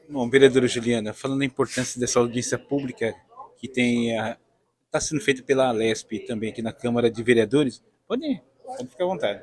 Bom, vereadora Juliana, falando da importância dessa audiência pública que está sendo feita pela Alesp também aqui na Câmara de Vereadores, pode ficar à vontade.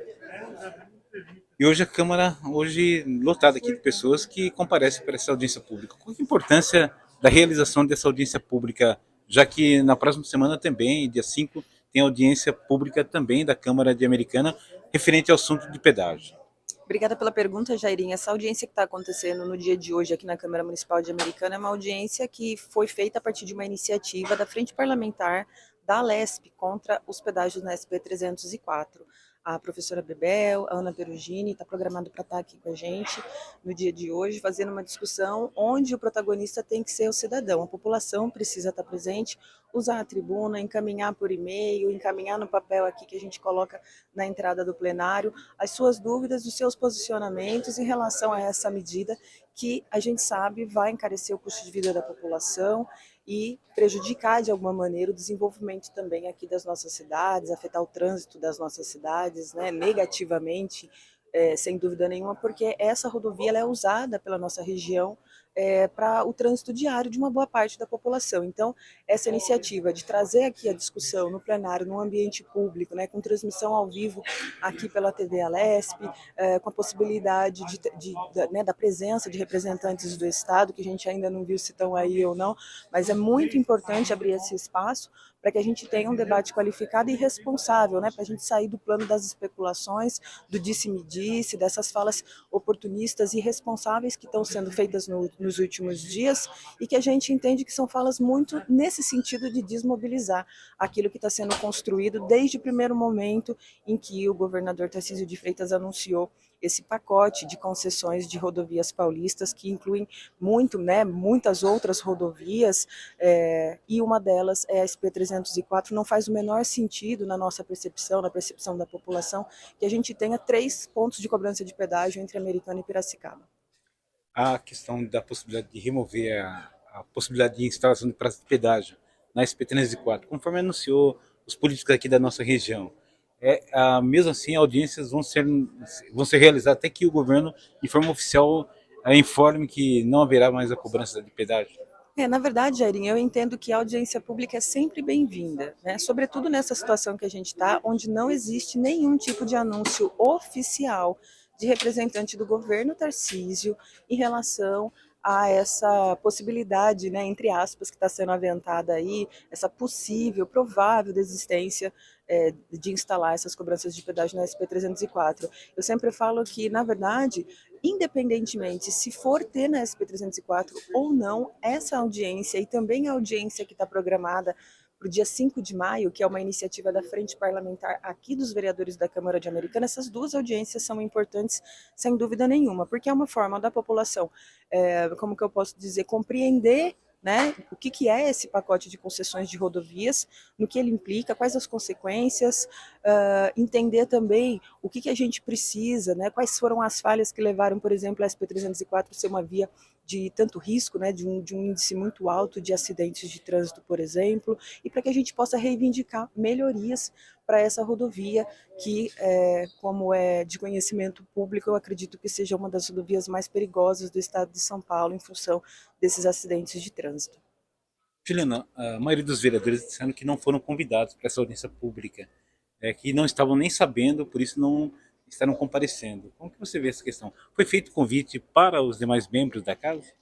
E hoje a Câmara, hoje lotada aqui de pessoas que comparecem para essa audiência pública. Qual é a importância da realização dessa audiência pública, já que na próxima semana também, dia 5, tem audiência pública também da Câmara de Americana referente ao assunto de pedágio? Obrigada pela pergunta, Jairinha. Essa audiência que está acontecendo no dia de hoje aqui na Câmara Municipal de Americana é uma audiência que foi feita a partir de uma iniciativa da Frente Parlamentar da Alesp contra os pedágios na SP 304. A professora Bebel, a Ana Perugini, está programado para estar aqui com a gente no dia de hoje, fazendo uma discussão onde o protagonista tem que ser o cidadão. A população precisa estar presente, usar a tribuna, encaminhar por e-mail, encaminhar no papel aqui que a gente coloca na entrada do plenário, as suas dúvidas, os seus posicionamentos em relação a essa medida que a gente sabe vai encarecer o custo de vida da população e prejudicar de alguma maneira o desenvolvimento também aqui das nossas cidades, afetar o trânsito das nossas cidades, né, negativamente, sem dúvida nenhuma, porque essa rodovia ela é usada pela nossa região para o trânsito diário de uma boa parte da população. Então, essa iniciativa de trazer aqui a discussão no plenário, no ambiente público, né, com transmissão ao vivo aqui pela TV Alesp, com a possibilidade né, da presença de representantes do Estado, que a gente ainda não viu se estão aí ou não, mas é muito importante abrir esse espaço para que a gente tenha um debate qualificado e responsável, né, para a gente sair do plano das especulações, do disse-me-disse, dessas falas oportunistas e irresponsáveis que estão sendo feitas nos últimos dias e que a gente entende que são falas muito nesse sentido de desmobilizar aquilo que está sendo construído desde o primeiro momento em que o governador Tarcísio de Freitas anunciou esse pacote de concessões de rodovias paulistas que incluem muitas outras rodovias, e uma delas é a SP-304. Não faz o menor sentido na nossa percepção, na percepção da população, que a gente tenha 3 pontos de cobrança de pedágio entre Americana e Piracicaba. A questão da possibilidade de remover a possibilidade de instalação de praça de pedágio na SP-304, conforme anunciou os políticos aqui da nossa região. Mesmo assim, audiências vão ser realizadas até que o governo, de forma oficial, informe que não haverá mais a cobrança de pedágio. Na verdade, Jairinho, eu entendo que a audiência pública é sempre bem-vinda, né? Sobretudo nessa situação que a gente está, onde não existe nenhum tipo de anúncio oficial de representante do governo Tarcísio em relação a essa possibilidade, né, entre aspas, que está sendo aventada aí, essa possível, provável desistência de instalar essas cobranças de pedágio na SP-304. Eu sempre falo que, na verdade, independentemente se for ter na SP-304 ou não, essa audiência e também a audiência que está programada para o dia 5 de maio, que é uma iniciativa da Frente Parlamentar aqui dos vereadores da Câmara de Americana, essas duas audiências são importantes, sem dúvida nenhuma, porque é uma forma da população, como que eu posso dizer, compreender, né, o que é esse pacote de concessões de rodovias, no que ele implica, quais as consequências, entender também o que a gente precisa, né, quais foram as falhas que levaram, por exemplo, a SP-304 a ser uma via de tanto risco, né, de um índice muito alto de acidentes de trânsito, por exemplo, e para que a gente possa reivindicar melhorias para essa rodovia, que, como é de conhecimento público, eu acredito que seja uma das rodovias mais perigosas do estado de São Paulo, em função desses acidentes de trânsito. Juliana, a maioria dos vereadores disseram que não foram convidados para essa audiência pública, que não estavam nem sabendo, por isso não estarão comparecendo. Como que você vê essa questão? Foi feito convite para os demais membros da casa?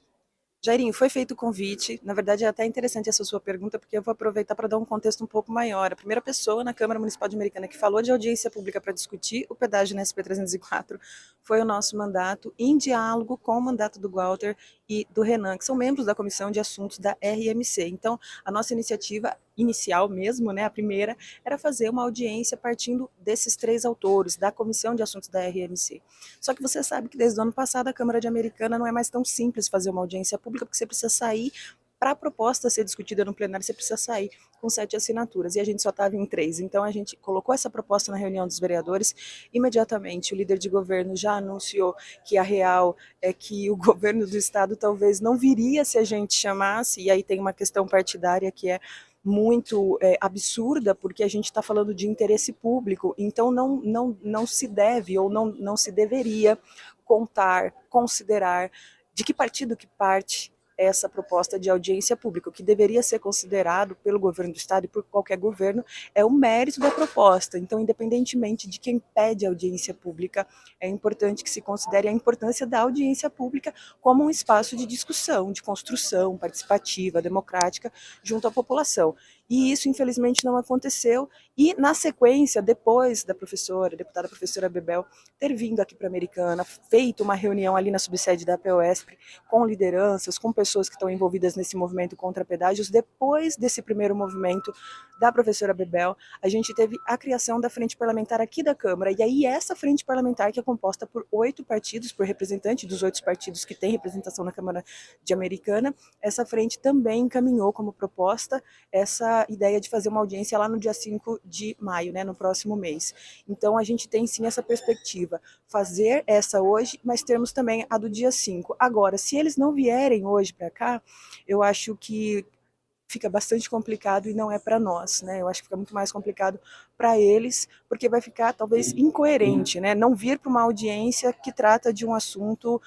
Jairinho, foi feito o convite. Na verdade, é até interessante essa sua pergunta, porque eu vou aproveitar para dar um contexto um pouco maior. A primeira pessoa na Câmara Municipal de Americana que falou de audiência pública para discutir o pedágio na SP-304 foi o nosso mandato, em diálogo com o mandato do Walter e do Renan, que são membros da Comissão de Assuntos da RMC. Então, a nossa iniciativa inicial mesmo, né, a primeira, era fazer uma audiência partindo desses 3 autores, da Comissão de Assuntos da RMC. Só que você sabe que desde o ano passado a Câmara de Americana não é mais tão simples fazer uma audiência pública, porque você precisa sair, para a proposta ser discutida no plenário, você precisa sair com 7 assinaturas, e a gente só estava em 3. Então, a gente colocou essa proposta na reunião dos vereadores. Imediatamente, o líder de governo já anunciou que a real é que o governo do estado talvez não viria se a gente chamasse, e aí tem uma questão partidária que é muito absurda, porque a gente está falando de interesse público, então não se deve ou não se deveria contar, considerar de que partido que parte essa proposta de audiência pública. O que deveria ser considerado pelo governo do Estado e por qualquer governo é o mérito da proposta. Então, independentemente de quem pede audiência pública, é importante que se considere a importância da audiência pública como um espaço de discussão, de construção participativa, democrática, junto à população. E isso, infelizmente, não aconteceu. E, na sequência, depois da professora, a deputada professora Bebel, ter vindo aqui para a Americana, feito uma reunião ali na subsede da APOESP, com lideranças, com pessoas que estão envolvidas nesse movimento contra pedágios, depois desse primeiro movimento da professora Bebel, a gente teve a criação da frente parlamentar aqui da Câmara. E aí, essa frente parlamentar, que é composta por 8 partidos, por representantes dos 8 partidos que têm representação na Câmara de Americana, essa frente também encaminhou como proposta essa ideia de fazer uma audiência lá no dia 5 de maio, né, no próximo mês. Então, a gente tem sim essa perspectiva, fazer essa hoje, mas termos também a do dia 5. Agora, se eles não vierem hoje para cá, eu acho que fica bastante complicado e não é para nós, né? Eu acho que fica muito mais complicado para eles, porque vai ficar talvez incoerente, né? Não vir para uma audiência que trata de um assunto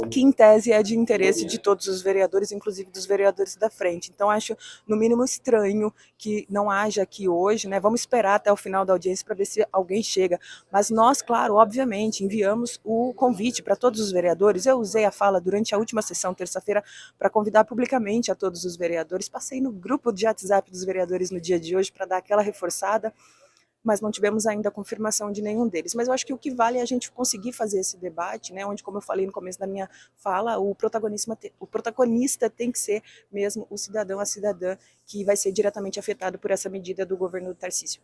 que em tese é de interesse de todos os vereadores, inclusive dos vereadores da frente. Então acho no mínimo estranho que não haja aqui hoje, né? Vamos esperar até o final da audiência para ver se alguém chega. Mas nós, claro, obviamente, enviamos o convite para todos os vereadores. Eu usei a fala durante a última sessão, terça-feira, para convidar publicamente a todos os vereadores. Passei no grupo de WhatsApp dos vereadores no dia de hoje para dar aquela reforçada, mas não tivemos ainda a confirmação de nenhum deles. Mas eu acho que o que vale é a gente conseguir fazer esse debate, né, onde, como eu falei no começo da minha fala, o protagonista tem que ser mesmo o cidadão, a cidadã, que vai ser diretamente afetado por essa medida do governo do Tarcísio.